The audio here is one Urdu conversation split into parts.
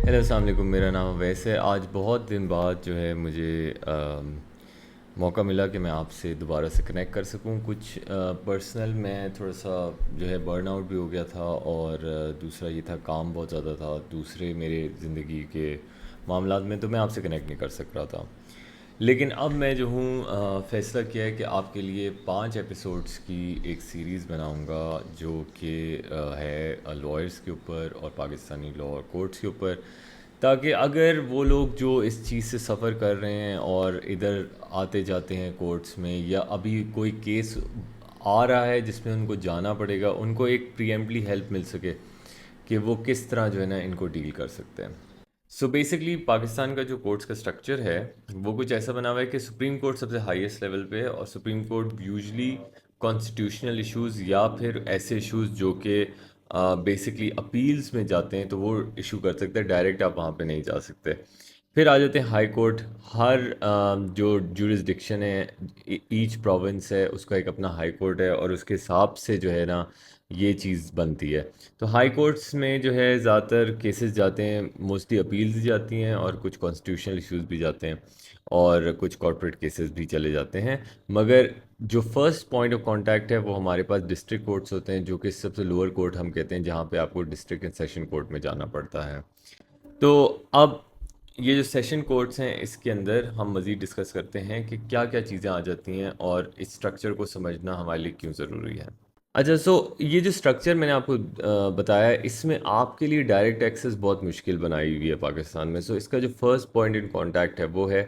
ہیلو السلام علیکم، میرا نام اویس ہے۔ آج بہت دن بعد جو ہے مجھے موقع ملا کہ میں آپ سے دوبارہ سے کنیکٹ کر سکوں۔ کچھ پرسنل میں تھوڑا سا جو ہے برن آؤٹ بھی ہو گیا تھا، اور دوسرا یہ تھا کام بہت زیادہ تھا دوسرے میرے زندگی کے معاملات میں، تو میں آپ سے کنیکٹ نہیں کر سک رہا تھا۔ لیکن اب میں جو ہوں فیصلہ کیا ہے کہ آپ کے لیے 5 ایپیسوڈس کی ایک سیریز بناؤں گا، جو کہ ہے لائرس کے اوپر اور پاکستانی لاء اور کورٹس کے اوپر، تاکہ اگر وہ لوگ جو اس چیز سے سفر کر رہے ہیں اور ادھر آتے جاتے ہیں کورٹس میں، یا ابھی کوئی کیس آ رہا ہے جس میں ان کو جانا پڑے گا، ان کو ایک پریمپٹلی ہیلپ مل سکے کہ وہ کس طرح جو ہے نا ان کو ڈیل کر سکتے ہیں۔ سو بیسکلی پاکستان کا جو کورٹس کا اسٹرکچر ہے وہ کچھ ایسا بنا ہوا ہے کہ سپریم کورٹ سب سے ہائیسٹ لیول پہ ہے، اور supreme court usually constitutional issues یا پھر ایسے ایشوز جو کہ بیسکلی اپیلز میں جاتے ہیں تو وہ ایشو کر سکتے ہیں، ڈائریکٹ آپ وہاں پہ نہیں جا سکتے۔ پھر آ جاتے ہیں ہائی کورٹ۔ ہر جو جورسڈکشن ہے، ایچ پروونس ہے، اس کا ایک اپنا ہائی کورٹ ہے، اور اس کے حساب سے جو ہے نا یہ چیز بنتی ہے۔ تو ہائی کورٹس میں جو ہے زیادہ تر کیسز جاتے ہیں، موسٹلی اپیلز جاتی ہیں، اور کچھ کانسٹیٹیوشنل ایشوز بھی جاتے ہیں، اور کچھ کارپوریٹ کیسز بھی چلے جاتے ہیں۔ مگر جو فرسٹ پوائنٹ آف کانٹیکٹ ہے وہ ہمارے پاس ڈسٹرکٹ کورٹس ہوتے ہیں، جو کہ سب سے لوور کورٹ ہم کہتے ہیں، جہاں پہ آپ کو ڈسٹرکٹ اینڈ سیشن کورٹ میں جانا پڑتا ہے۔ تو اب یہ جو سیشن کورٹس ہیں، اس کے اندر ہم مزید ڈسکس کرتے ہیں کہ کیا کیا چیزیں آ جاتی ہیں، اور اس اسٹرکچر کو سمجھنا ہمارے لیے کیوں ضروری ہے۔ اچھا، سو یہ جو اسٹرکچر میں نے آپ کو بتایا ہے، اس میں آپ کے لیے ڈائریکٹ ایکسیس بہت مشکل بنائی ہوئی ہے پاکستان میں۔ سو اس کا جو فرسٹ پوائنٹ ان کانٹیکٹ ہے وہ ہے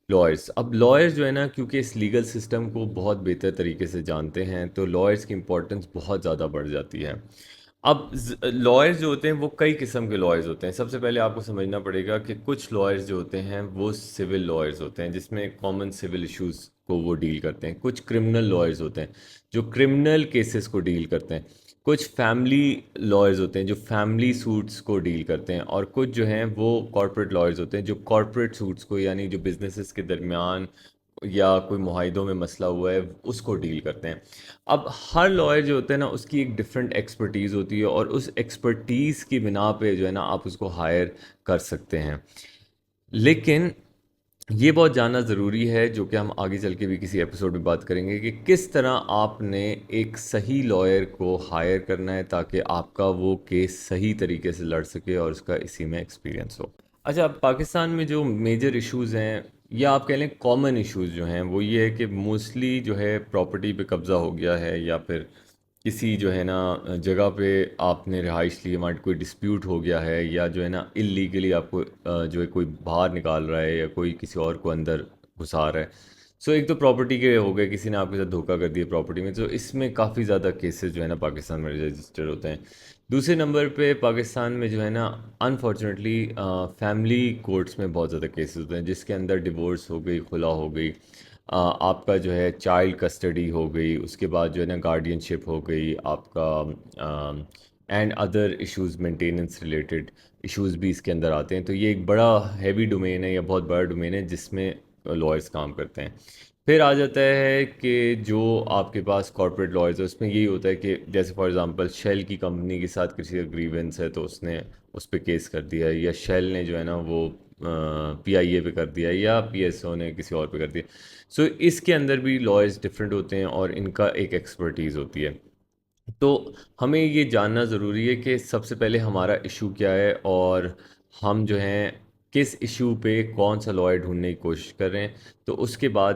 لائرس۔ اب لائرس جو ہے نا، کیونکہ اس لیگل سسٹم کو بہت بہتر طریقے سے جانتے ہیں، تو لائرس کی امپورٹنس بہت زیادہ بڑھ جاتی ہے۔ اب لائرز جو ہوتے ہیں وہ کئی قسم کے لائرز ہوتے ہیں۔ سب سے پہلے آپ کو سمجھنا پڑے گا کہ کچھ لائرز جو ہوتے ہیں وہ سول لائرز ہوتے ہیں، جس میں کامن سول ایشوز کو وہ ڈیل کرتے ہیں۔ کچھ کرمنل لائرز ہوتے ہیں جو کرمنل کیسز کو ڈیل کرتے ہیں۔ کچھ فیملی لائرز ہوتے ہیں جو فیملی سوٹس کو ڈیل کرتے ہیں، اور کچھ جو ہیں وہ کارپوریٹ لائرز ہوتے ہیں جو کارپوریٹ سوٹس کو، یعنی جو بزنسز کے درمیان یا کوئی معاہدوں میں مسئلہ ہوا ہے اس کو ڈیل کرتے ہیں۔ اب ہر لائر جو ہوتا ہے نا، اس کی ایک ڈفرینٹ ایکسپرٹیز ہوتی ہے، اور اس ایکسپرٹیز کی بنا پہ جو ہے نا آپ اس کو ہائر کر سکتے ہیں۔ لیکن یہ بہت جاننا ضروری ہے، جو کہ ہم آگے چل کے بھی کسی ایپیسوڈ میں بات کریں گے، کہ کس طرح آپ نے ایک صحیح لائر کو ہائر کرنا ہے تاکہ آپ کا وہ کیس صحیح طریقے سے لڑ سکے اور اس کا اسی میں ایکسپیرینس ہو۔ اچھا، اب پاکستان میں جو میجر ایشوز ہیں، یا آپ کہہ لیں کامن ایشوز جو ہیں، وہ یہ ہے کہ موسٹلی جو ہے پراپرٹی پہ قبضہ ہو گیا ہے، یا پھر کسی جو ہے نا جگہ پہ آپ نے رہائش لی، وہاں کوئی ڈسپیوٹ ہو گیا ہے، یا جو ہے نا اللیگلی آپ کو جو ہے کوئی باہر نکال رہا ہے، یا کوئی کسی اور کو اندر گھسا رہا ہے۔ سو ایک تو پراپرٹی کے ہو گئے، کسی نے آپ کے ساتھ دھوکہ کر دیا پراپرٹی میں، تو اس میں کافی زیادہ کیسز جو ہے نا پاکستان میں رجسٹر ہوتے ہیں۔ دوسرے نمبر پہ پاکستان میں جو ہے نا انفارچونیٹلی فیملی کورٹس میں بہت زیادہ کیسز ہوتے ہیں، جس کے اندر ڈیورس ہو گئی، خلا ہو گئی، آپ کا جو ہے چائلڈ کسٹڈی ہو گئی، اس کے بعد جو ہے نا گارڈین شپ ہو گئی آپ کا، and other issues, maintenance related issues بھی اس کے اندر آتے ہیں۔ تو یہ ایک بڑا ہیوی ڈومین ہے، یا بہت بڑا ڈومین ہے جس میں لائرس کام کرتے ہیں۔ پھر آ جاتا ہے کہ جو آپ کے پاس کارپوریٹ لائرز ہے، اس میں یہی ہوتا ہے کہ جیسے فار ایگزامپل شیل کی کمپنی کے ساتھ کسی کا گریونس ہے، تو اس نے اس پہ کیس کر دیا، یا شیل نے جو ہے نا وہ پی آئی اے پہ کر دیا، یا پی ایس او نے کسی اور پہ کر دیا۔ سو اس کے اندر بھی لائرز ڈفرینٹ ہوتے ہیں، اور ان کا ایک ایکسپرٹیز ہوتی ہے۔ تو ہمیں یہ جاننا ضروری ہے کہ سب سے پہلے ہمارا ایشو کیا ہے، اور ہم جو ہیں کس ایشو پہ کون سا لائر ڈھونڈنے کی کوشش کر رہے ہیں۔ تو اس کے بعد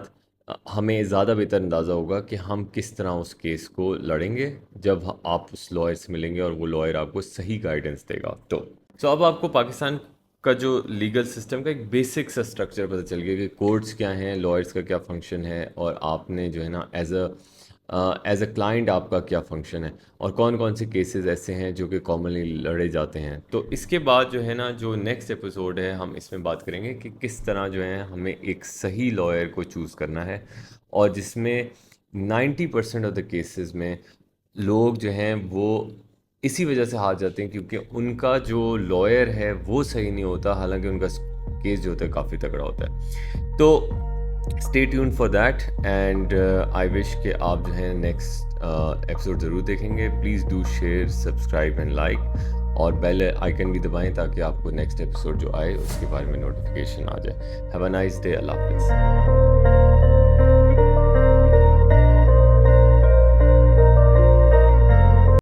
ہمیں زیادہ بہتر اندازہ ہوگا کہ ہم کس طرح اس کیس کو لڑیں گے، جب آپ اس لائر سے ملیں گے اور وہ لائر آپ کو صحیح گائیڈنس دے گا۔ تو اب آپ کو پاکستان کا جو لیگل سسٹم کا ایک بیسک سا اسٹرکچر پتہ چل گیا کہ کورٹس کیا ہیں، لائرس کا کیا فنکشن ہے، اور آپ نے جو ہے نا ایز اے کلائنٹ آپ کا کیا فنکشن ہے، اور کون کون سے کیسز ایسے ہیں جو کہ کامنلی لڑے جاتے ہیں۔ تو اس کے بعد جو ہے نا جو نیکسٹ ایپیسوڈ ہے، ہم اس میں بات کریں گے کہ کس طرح جو ہے ہمیں ایک صحیح لائر کو چوز کرنا ہے، اور جس میں 90% آف دا کیسز میں لوگ جو ہیں وہ اسی وجہ سے ہار جاتے ہیں کیونکہ ان کا جو لائر ہے وہ صحیح نہیں ہوتا، حالانکہ ان کا کیس جو ہوتا ہے کافی تگڑا ہوتا ہے۔ تو stay tuned for that, and I wish کہ آپ جو ہیں نیکسٹ ایپیسوڈ ضرور دیکھیں گے۔ Please do share, subscribe and like. اور بیل آئکن بھی دبائیں تاکہ آپ کو نیکسٹ ایپیسوڈ جو آئے اس کے بارے میں نوٹیفیکیشن آ جائے. Have a nice day. اللہ حافظ.